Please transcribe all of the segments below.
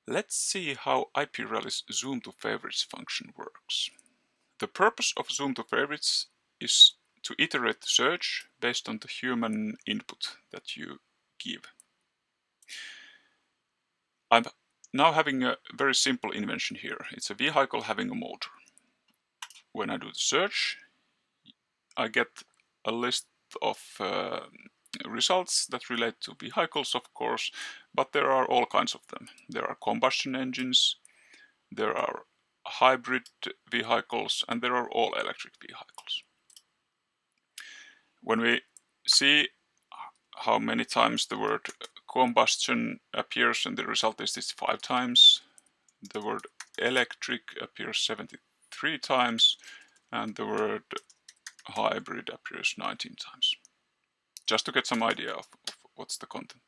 Let's see how IPRally's Zoom to Favorites function works. The purpose of Zoom to Favorites is to iterate the search based on the human input that you give. I'm now having a very simple invention here. It's a vehicle having a motor. When I do the search, I get a list of results that relate to vehicles, of course, but there are all kinds of them. There are combustion engines, there are hybrid vehicles, and there are all electric vehicles. When we see how many times the word combustion appears in the result is this 5 times, the word electric appears 73 times, and the word hybrid appears 19 times. Just to get some idea of what's the content.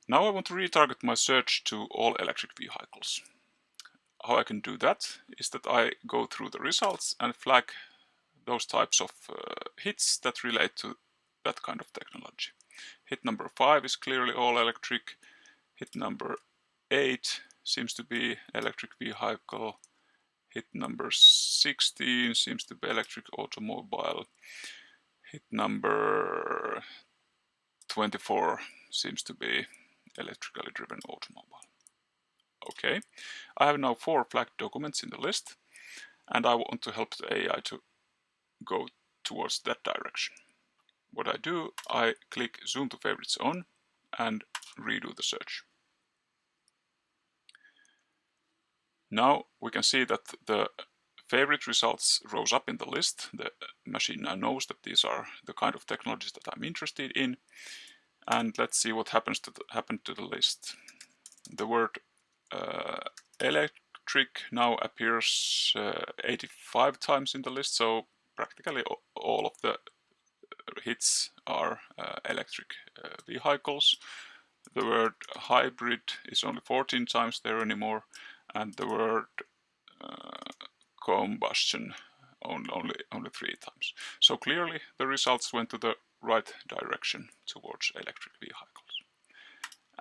Now I want to retarget my search to all electric vehicles. How I can do that is that I go through the results and flag those types of hits that relate to that kind of technology. Hit number 5 is clearly all electric. Hit number 8 seems to be electric vehicle. Hit number 16 seems to be electric automobile. Hit number 24 seems to be electrically driven automobile. Okay, I have now 4 flagged documents in the list, and I want to help the AI to go towards that direction. What I do, I click Zoom to Favorites on and redo the search. Now we can see that the favorite results rose up in the list. The machine now knows that these are the kind of technologies that I'm interested in. And let's see what happened to the list. The word electric now appears 85 times in the list, so practically all of the hits are electric vehicles. The word hybrid is only 14 times there anymore, and the word combustion only 3 times. So clearly the results went to the right direction towards electric vehicles.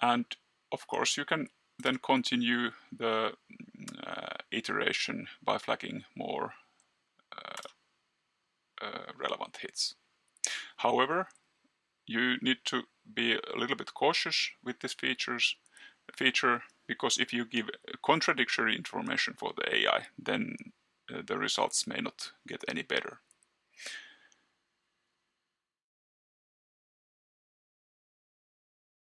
And of course you can then continue the iteration by flagging more relevant hits. However, you need to be a little bit cautious with this feature, because if you give contradictory information for the AI, then the results may not get any better.